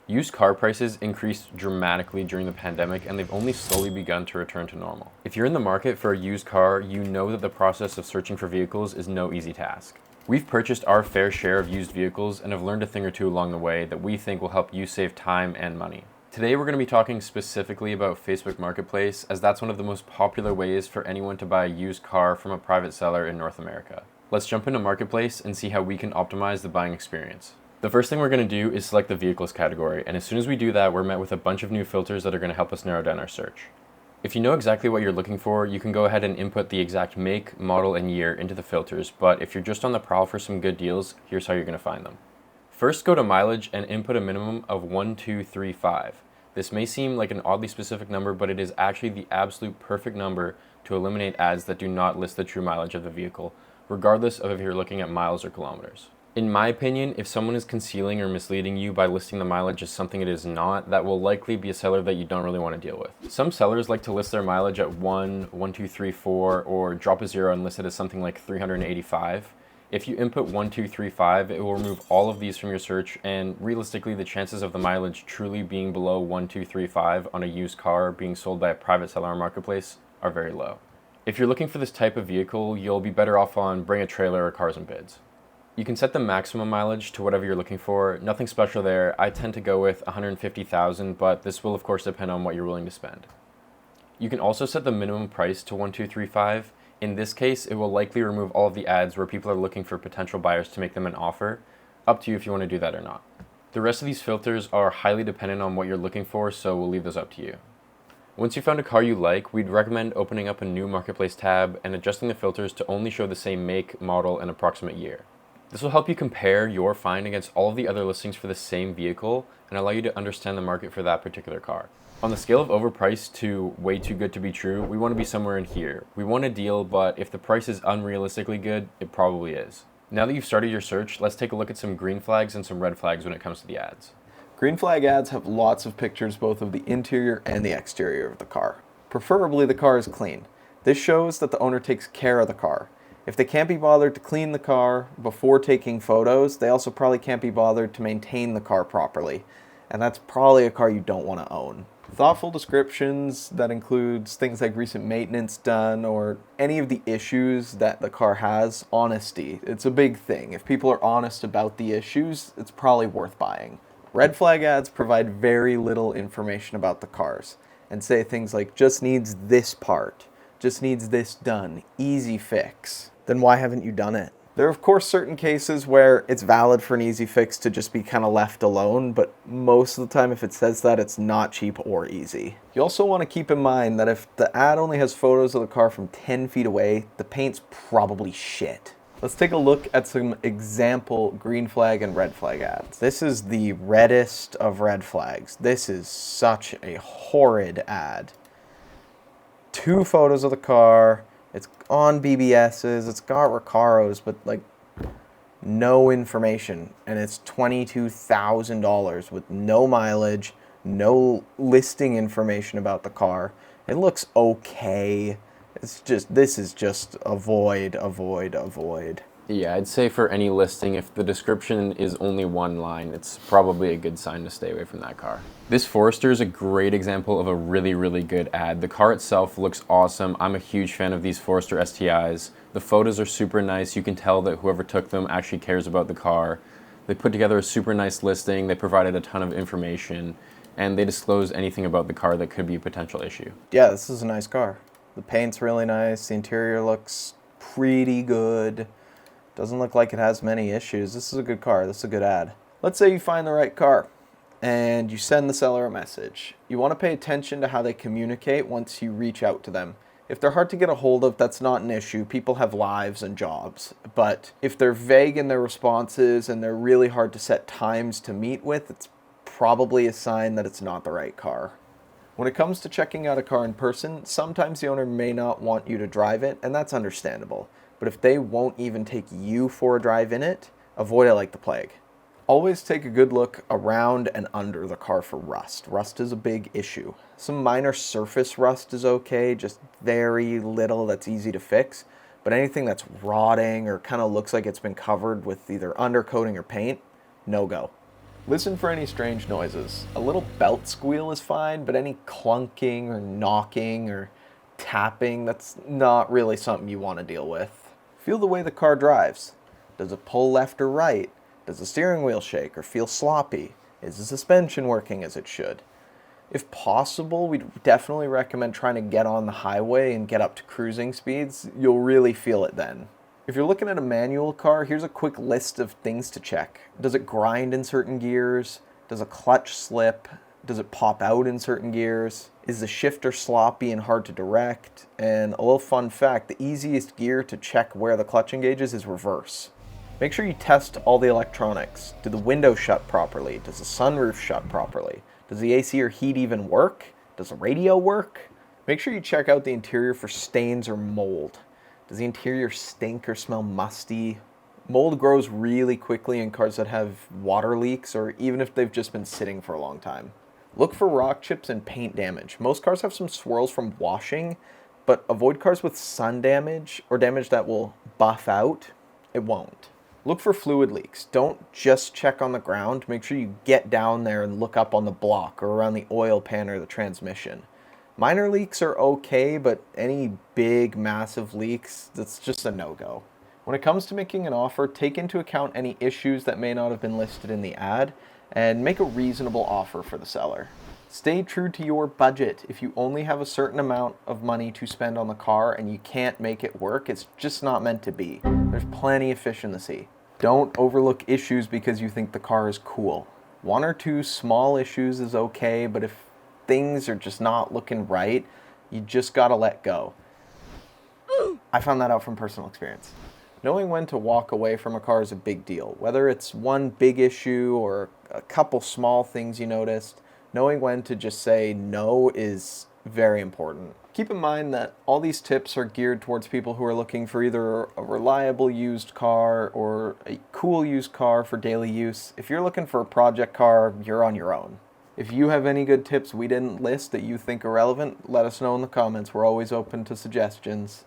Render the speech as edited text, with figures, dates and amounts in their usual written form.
Used car prices increased dramatically during the pandemic, and they've only slowly begun to return to normal. If you're in the market for a used car, you know that the process of searching for vehicles is no easy task. We've purchased our fair share of used vehicles and have learned a thing or two along the way that we think will help you save time and money. Today we're going to be talking specifically about Facebook Marketplace, as that's one of the most popular ways for anyone to buy a used car from a private seller in North America. Let's jump into Marketplace and see how we can optimize the buying experience. The first thing we're going to do is select the vehicles category, and as soon as we do that, we're met with a bunch of new filters that are going to help us narrow down our search. If you know exactly what you're looking for, you can go ahead and input the exact make, model, and year into the filters, but if you're just on the prowl for some good deals, here's how you're going to find them. First, go to mileage and input a minimum of 1235. This may seem like an oddly specific number, but it is actually the absolute perfect number to eliminate ads that do not list the true mileage of the vehicle, regardless of if you're looking at miles or kilometers. In my opinion, if someone is concealing or misleading you by listing the mileage as something it is not, that will likely be a seller that you don't really want to deal with. Some sellers like to list their mileage at 1234, or drop a zero and list it as something like 385. If you input 1235, it will remove all of these from your search, and realistically the chances of the mileage truly being below 1235 on a used car being sold by a private seller or marketplace are very low. If you're looking for this type of vehicle, you'll be better off on Bring a Trailer or Cars and Bids. You can set the maximum mileage to whatever you're looking for. Nothing special there. I tend to go with 150,000, but this will of course depend on what you're willing to spend. You can also set the minimum price to 1235. In this case, it will likely remove all of the ads where people are looking for potential buyers to make them an offer. Up to you if you want to do that or not. The rest of these filters are highly dependent on what you're looking for, so we'll leave those up to you. Once you found a car you like, we'd recommend opening up a new Marketplace tab and adjusting the filters to only show the same make, model, and approximate year. This will help you compare your find against all of the other listings for the same vehicle and allow you to understand the market for that particular car. On the scale of overpriced to way too good to be true, we want to be somewhere in here. We want a deal, but if the price is unrealistically good, it probably is. Now that you've started your search, let's take a look at some green flags and some red flags when it comes to the ads. Green flag ads have lots of pictures both of the interior and the exterior of the car. Preferably the car is clean. This shows that the owner takes care of the car. If they can't be bothered to clean the car before taking photos, they also probably can't be bothered to maintain the car properly. And that's probably a car you don't want to own. Thoughtful descriptions that includes things like recent maintenance done or any of the issues that the car has. Honesty, it's a big thing. If people are honest about the issues, it's probably worth buying. Red flag ads provide very little information about the cars and say things like just needs this part, just needs this done, easy fix. Then why haven't you done it? There are of course certain cases where it's valid for an easy fix to just be kind of left alone, but most of the time if it says that, it's not cheap or easy. You also want to keep in mind that if the ad only has photos of the car from 10 feet away, the paint's probably shit. Let's take a look at some example green flag and red flag ads. This is the reddest of red flags. This is such a horrid ad. 2 photos of the car. It's on BBS's, it's got Recaros, but like no information. And it's $22,000 with no mileage, no listing information about the car. It looks okay. This is just avoid. Yeah, I'd say for any listing, if the description is only one line, it's probably a good sign to stay away from that car. This Forester is a great example of a really good ad. The car itself looks awesome. I'm a huge fan of these Forester STIs. The photos are super nice. You can tell that whoever took them actually cares about the car. They put together a super nice listing. They provided a ton of information, and they disclose anything about the car that could be a potential issue. Yeah, this is a nice car. The paint's really nice. The interior looks pretty good. Doesn't look like it has many issues. This is a good car. This is a good ad. Let's say you find the right car and you send the seller a message. You want to pay attention to how they communicate once you reach out to them. If they're hard to get a hold of, that's not an issue. People have lives and jobs. But if they're vague in their responses and they're really hard to set times to meet with, it's probably a sign that it's not the right car. When it comes to checking out a car in person, sometimes the owner may not want you to drive it, and that's understandable. But if they won't even take you for a drive in it, avoid it like the plague. Always take a good look around and under the car for rust. Rust is a big issue. Some minor surface rust is okay, just very little that's easy to fix. But anything that's rotting or kind of looks like it's been covered with either undercoating or paint, no go. Listen for any strange noises. A little belt squeal is fine, but any clunking or knocking or tapping, that's not really something you want to deal with. Feel the way the car drives. Does it pull left or right? Does the steering wheel shake or feel sloppy? Is the suspension working as it should? If possible, we'd definitely recommend trying to get on the highway and get up to cruising speeds. You'll really feel it then. If you're looking at a manual car, here's a quick list of things to check. Does it grind in certain gears? Does a clutch slip? Does it pop out in certain gears? Is the shifter sloppy and hard to direct? And a little fun fact, the easiest gear to check where the clutch engages is reverse. Make sure you test all the electronics. Do the windows shut properly? Does the sunroof shut properly? Does the AC or heat even work? Does the radio work? Make sure you check out the interior for stains or mold. Does the interior stink or smell musty? Mold grows really quickly in cars that have water leaks or even if they've just been sitting for a long time. Look for rock chips and paint damage. Most cars have some swirls from washing, but avoid cars with sun damage or damage that will buff out. It won't. Look for fluid leaks. Don't just check on the ground. Make sure you get down there and look up on the block or around the oil pan or the transmission. Minor leaks are okay, but any big, massive leaks, that's just a no-go. When it comes to making an offer, take into account any issues that may not have been listed in the ad, and make a reasonable offer for the seller. Stay true to your budget. If you only have a certain amount of money to spend on the car and you can't make it work, it's just not meant to be. There's plenty of fish in the sea. Don't overlook issues because you think the car is cool. One or two small issues is okay, but if things are just not looking right, you just gotta let go. I found that out from personal experience. Knowing when to walk away from a car is a big deal. Whether it's one big issue or a couple small things you noticed, knowing when to just say no is very important. Keep in mind that all these tips are geared towards people who are looking for either a reliable used car or a cool used car for daily use. If you're looking for a project car, you're on your own. If you have any good tips we didn't list that you think are relevant, let us know in the comments. We're always open to suggestions.